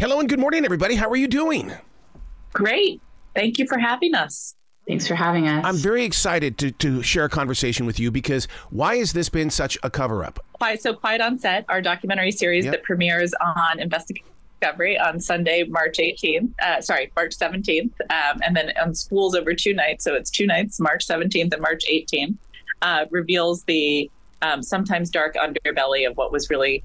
Hello and good morning, everybody. How are you doing? Great. Thank you for having us. Thanks for having us. I'm very excited to share a conversation with you because why has this been such a cover-up? Quiet on Set, our documentary series that premieres on Investigative Discovery on Sunday, March 17th, and then on spools over 2 nights. So it's 2 nights, March 17th and March 18th, reveals the sometimes dark underbelly of what was really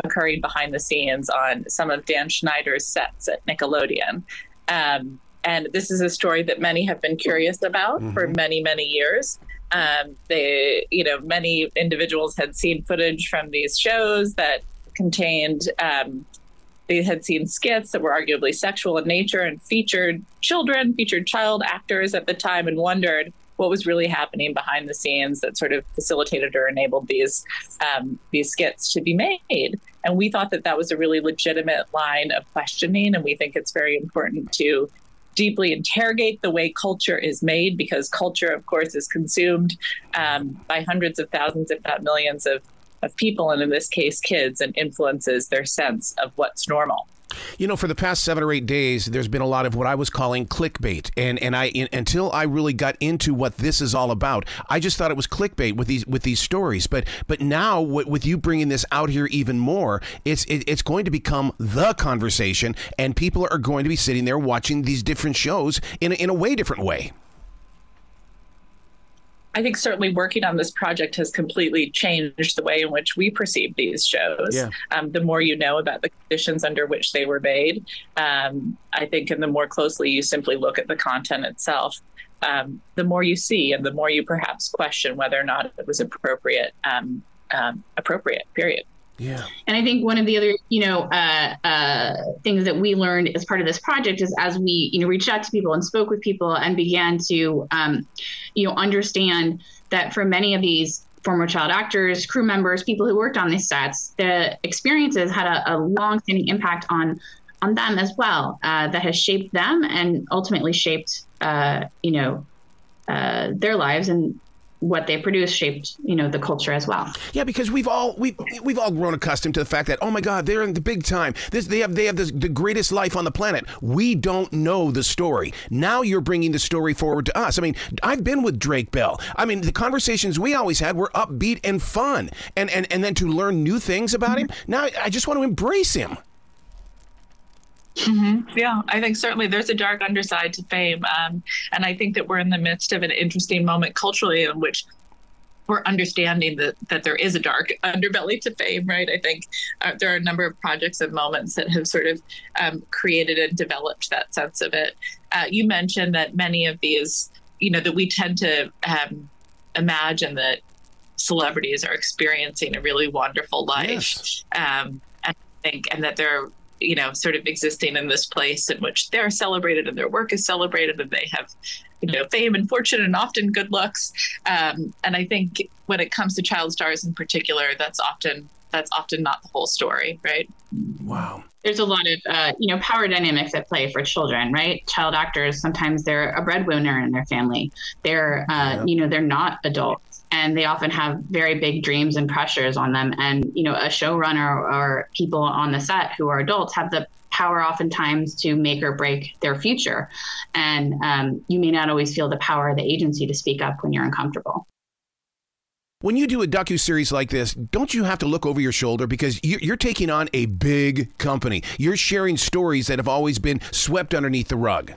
occurring behind the scenes on some of Dan Schneider's sets at Nickelodeon. And this is a story that many have been curious about for many, many years. Many individuals had seen footage from these shows that contained, they had seen skits that were arguably sexual in nature and featured child actors at the time, and wondered what was really happening behind the scenes that sort of facilitated or enabled these skits to be made. And we thought that was a really legitimate line of questioning. And we think it's very important to deeply interrogate the way culture is made, because culture, of course, is consumed by hundreds of thousands, if not millions of people, and in this case, kids, and influences their sense of what's normal. You know, for the past 7 or 8 days, there's been a lot of what I was calling clickbait, and until I really got into what this is all about, I just thought it was clickbait with these stories. But now, with you bringing this out here even more, it's going to become the conversation, and people are going to be sitting there watching these different shows in a way different way. I think certainly working on this project has completely changed the way in which we perceive these shows. Yeah. The more you know about the conditions under which they were made, I think, and the more closely you simply look at the content itself, the more you see and the more you perhaps question whether or not it was appropriate, period. Yeah. And I think one of the other, things that we learned as part of this project is as we, reached out to people and spoke with people and began to, understand that for many of these former child actors, crew members, people who worked on these sets, the experiences had a long-standing impact on them as well, that has shaped them and ultimately shaped, their lives, and what they produce shaped, the culture as well. Yeah, because we've all grown accustomed to the fact that, oh my God, they're in the big time. They have the greatest life on the planet. We don't know the story. Now you're bringing the story forward to us. I mean, I've been with Drake Bell. I mean, the conversations we always had were upbeat and fun, and then to learn new things about him. Now I just want to embrace him. Yeah, I think certainly there's a dark underside to fame. And I think that we're in the midst of an interesting moment culturally in which we're understanding that there is a dark underbelly to fame, right? I think there are a number of projects and moments that have sort of created and developed that sense of it. You mentioned that many of these, that we tend to imagine that celebrities are experiencing a really wonderful life. Yes. And that they're sort of existing in this place in which they're celebrated and their work is celebrated, and they have, fame and fortune and often good looks. And I think when it comes to child stars in particular, that's often not the whole story, right? Wow. There's a lot of, power dynamics at play for children, right? Child actors, sometimes they're a breadwinner in their family. They're, they're not adults. And they often have very big dreams and pressures on them. And, a showrunner or people on the set who are adults have the power oftentimes to make or break their future. And you may not always feel the power or the agency to speak up when you're uncomfortable. When you do a docuseries like this, don't you have to look over your shoulder, because you're taking on a big company? You're sharing stories that have always been swept underneath the rug.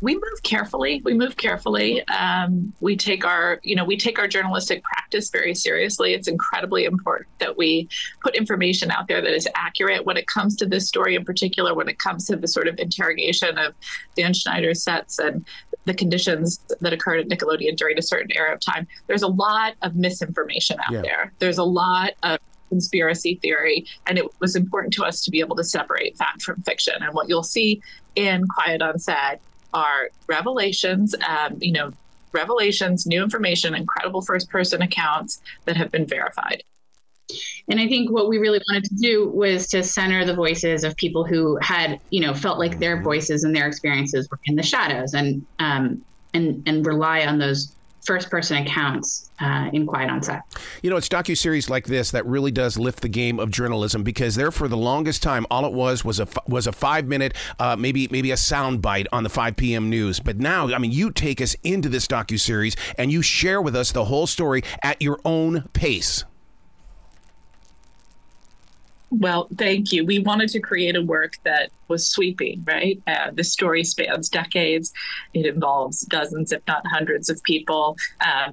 We move carefully. We take our journalistic practice very seriously. It's incredibly important that we put information out there that is accurate when it comes to this story in particular, when it comes to the sort of interrogation of Dan Schneider's sets and the conditions that occurred at Nickelodeon during a certain era of time. There's a lot of misinformation out there. There's a lot of conspiracy theory, and it was important to us to be able to separate fact from fiction. And what you'll see in Quiet on Set are revelations, new information, incredible first-person accounts that have been verified. And I think what we really wanted to do was to center the voices of people who had, felt like their voices and their experiences were in the shadows, and rely on those first-person accounts in Quiet on Set. You know, it's docuseries like this that really does lift the game of journalism, because there for the longest time, all it was a 5-minute, maybe a sound bite on the 5 p.m. news. But now, I mean, you take us into this docuseries and you share with us the whole story at your own pace. Well, thank you. We wanted to create a work that was sweeping, right? The story spans decades. It involves dozens, if not hundreds of people.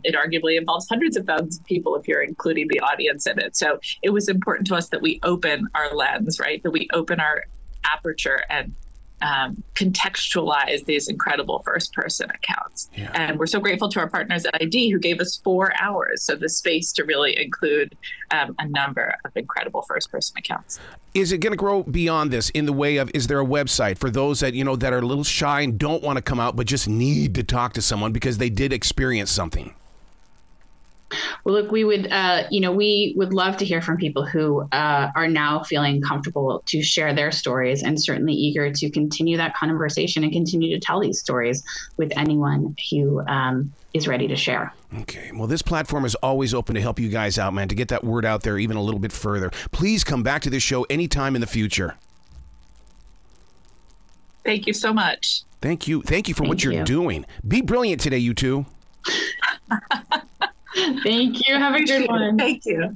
It arguably involves hundreds of thousands of people if you're including the audience in it. So it was important to us that we open our lens, right? That we open our aperture and contextualize these incredible first-person accounts. Yeah. And we're so grateful to our partners at ID who gave us 4 hours, so the space to really include a number of incredible first-person accounts. Is it going to grow beyond this in the way of, is there a website for those that, you know, that are a little shy and don't want to come out but just need to talk to someone because they did experience something? Well, look, we would love to hear from people who are now feeling comfortable to share their stories, and certainly eager to continue that conversation and continue to tell these stories with anyone who is ready to share. Okay. Well, this platform is always open to help you guys out, man, to get that word out there even a little bit further. Please come back to this show anytime in the future. Thank you so much. Thank you. Thank you for what you're doing. Be brilliant today, you two. Thank you. Have a good one. Thank you.